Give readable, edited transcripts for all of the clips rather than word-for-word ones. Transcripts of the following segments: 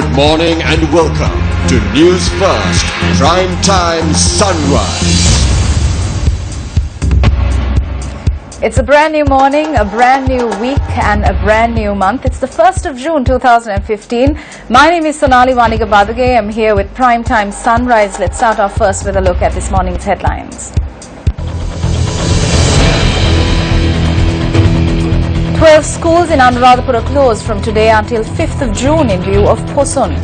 Good morning and welcome to News First Prime Time Sunrise. It's a brand new morning, a brand new week and a brand new month. It's the 1st of June 2015. My name is Sonali Vanigabadage. I'm here with Prime Time Sunrise. Let's start off first with a look at this morning's headlines. 12 schools in Anuradhapura closed from today until 5th of June in view of Poson.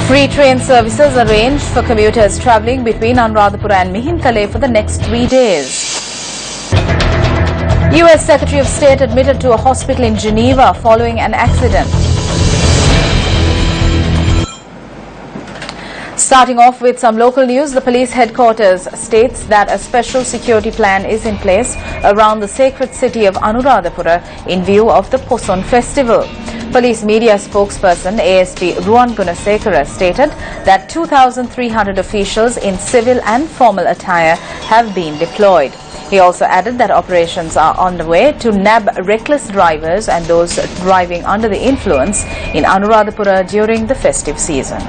Free train services arranged for commuters travelling between Anuradhapura and Mihintale for the next 3 days. US Secretary of State admitted to a hospital in Geneva following an accident. Starting off with some local news, the police headquarters states that a special security plan is in place around the sacred city of Anuradhapura in view of the Poson festival. Police media spokesperson ASP Ruan Gunasekara stated that 2,300 officials in civil and formal attire have been deployed. He also added that operations are on the way to nab reckless drivers and those driving under the influence in Anuradhapura during the festive season.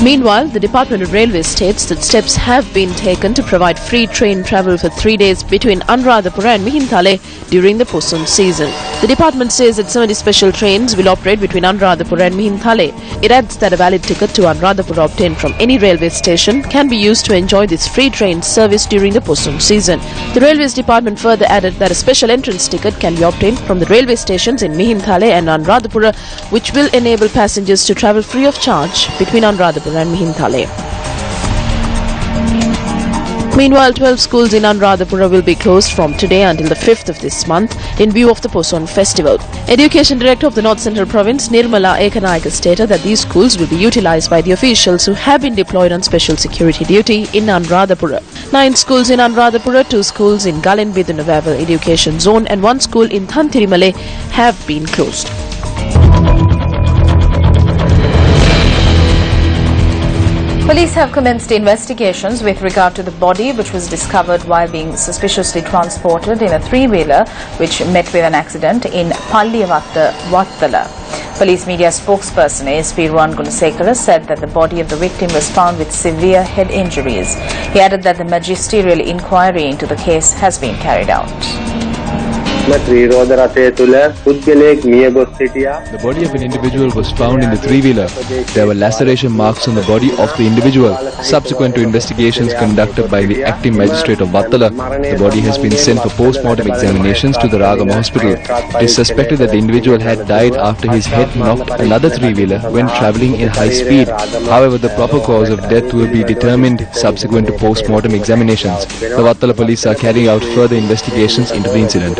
Meanwhile, the Department of Railways states that steps have been taken to provide free train travel for 3 days between Anuradhapura and Mihintale during the Poson season. The department says that 70 special trains will operate between Anuradhapura and Mihintale. It adds that a valid ticket to Anuradhapura obtained from any railway station can be used to enjoy this free train service during the Poson season. The Railways Department further added that a special entrance ticket can be obtained from the railway stations in Mihintale and Anuradhapura, which will enable passengers to travel free of charge between Anuradhapura and Mihintale. Meanwhile, 12 schools in Anuradhapura will be closed from today until the 5th of this month in view of the Poson festival. Education Director of the North Central Province, Nirmala Ekanayaka, stated that these schools will be utilized by the officials who have been deployed on special security duty in Anuradhapura. 9 schools in Anuradhapura, 2 schools in Galenbidunavavel Education Zone and 1 school in Thantirimale have been closed. Police have commenced investigations with regard to the body which was discovered while being suspiciously transported in a 3-wheeler which met with an accident in Vattala. Police media spokesperson ASP Ruan Gunasekara said that the body of the victim was found with severe head injuries. He added that the magisterial inquiry into the case has been carried out. The body of an individual was found in the 3-wheeler. There were laceration marks on the body of the individual. Subsequent to investigations conducted by the acting magistrate of Vattala, the body has been sent for post-mortem examinations to the Ragam hospital. It is suspected that the individual had died after his head knocked another 3-wheeler when travelling in high speed. However, the proper cause of death will be determined subsequent to post-mortem examinations. The Vattala police are carrying out further investigations into the incident.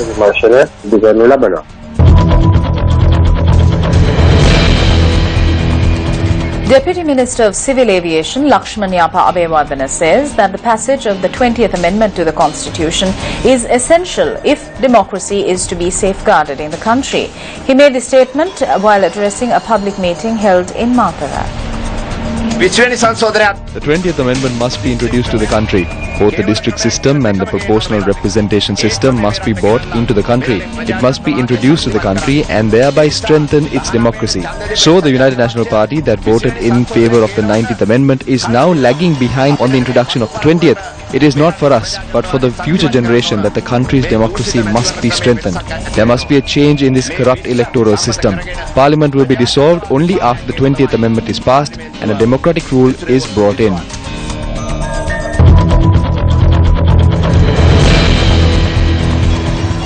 Deputy Minister of Civil Aviation Lakshman Yapa Abeyewardene says that the passage of the 20th Amendment to the Constitution is essential if democracy is to be safeguarded in the country. He made the statement while addressing a public meeting held in Matara. The 20th Amendment must be introduced to the country. Both the district system and the proportional representation system must be brought into the country. It must be introduced to the country and thereby strengthen its democracy. So the United National Party that voted in favour of the 19th Amendment is now lagging behind on the introduction of the 20th. It is not for us, but for the future generation that the country's democracy must be strengthened. There must be a change in this corrupt electoral system. Parliament will be dissolved only after the 20th Amendment is passed and a democratic rule is brought in.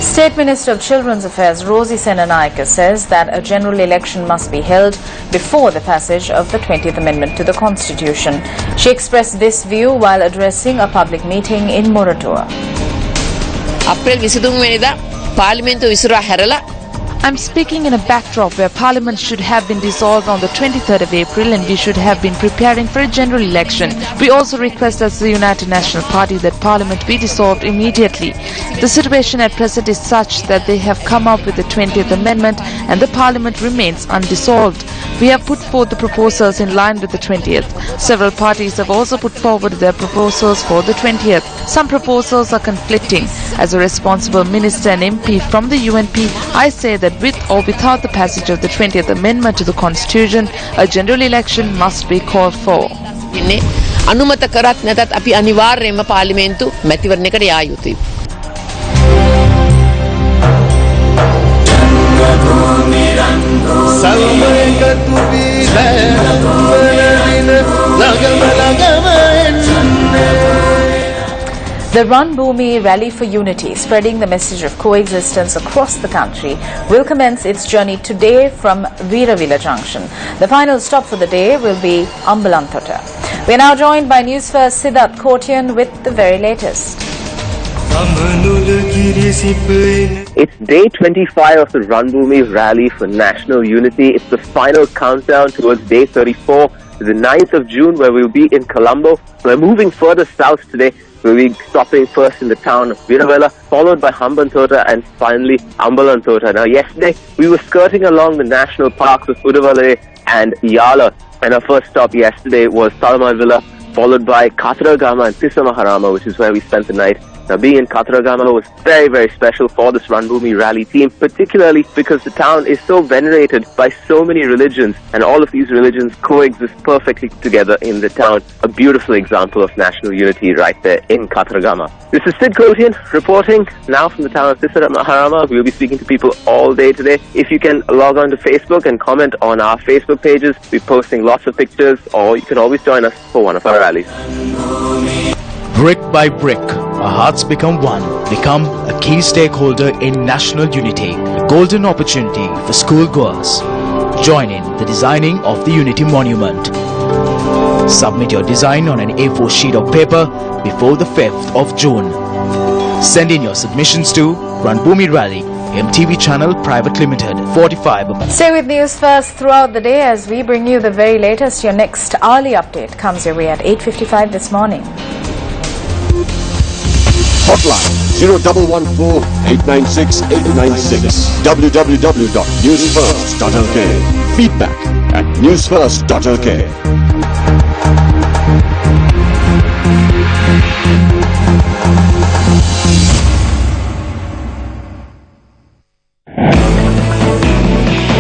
State Minister of Children's Affairs Rosie Senanayake says that a general election must be held before the passage of the 20th Amendment to the Constitution. She expressed this view while addressing a public meeting in Moratuwa. I'm speaking in a backdrop where Parliament should have been dissolved on the 23rd of April and we should have been preparing for a general election. We also request as the United National Party that Parliament be dissolved immediately. The situation at present is such that they have come up with the 20th Amendment and the Parliament remains undissolved. We have put forth the proposals in line with the 20th. Several parties have also put forward their proposals for the 20th. Some proposals are conflicting. As a responsible minister and MP from the UNP, I say that with or without the passage of the 20th Amendment to the Constitution, a general election must be called for. අනුමත කරත් නැතත් අපි අනිවාර්යයෙන්ම පාර්ලිමේන්තු මැතිවරණයකට යා යුතුයි. The Run Bhumi Rally for Unity, spreading the message of coexistence across the country, will commence its journey today from Veeravilla Junction. The final stop for the day will be Ambalantota. We are now joined by Newsfirst Siddharth Kotian with the very latest. It's day 25 of the Run Bhumi Rally for National Unity. It's the final countdown towards day 34, the 9th of June, where we'll be in Colombo. We're moving further south today. We'll be stopping first in the town of Veeravilla, followed by Hambantota, and finally Ambalantota. Now, yesterday we were skirting along the national parks of Udavale and Yala, and our first stop yesterday was Talamai Villa, followed by Katharagama and Tissamaharama, which is where we spent the night. Now, being in Katharagama was very, very special for this Run Bhumi Rally team, particularly because the town is so venerated by so many religions, and all of these religions coexist perfectly together in the town. A beautiful example of national unity right there in Katharagama. This is Sid Kotian reporting now from the town of Tissamaharama. We'll be speaking to people all day today. If you can log on to Facebook and comment on our Facebook pages, we're posting lots of pictures, or you can always join us for one of our rallies. Brick by brick, our hearts become one, become a key stakeholder in national unity. A golden opportunity for schoolgoers. Join in the designing of the Unity Monument. Submit your design on an A4 sheet of paper before the 5th of June. Send in your submissions to Run Bhumi Rally, MTV Channel Private Limited, 45. Stay with News First throughout the day as we bring you the very latest. Your next hourly update comes your way at 8:55 this morning. Hotline 0114 896 896. www.newsfirst.lk. Feedback at newsfirst.lk.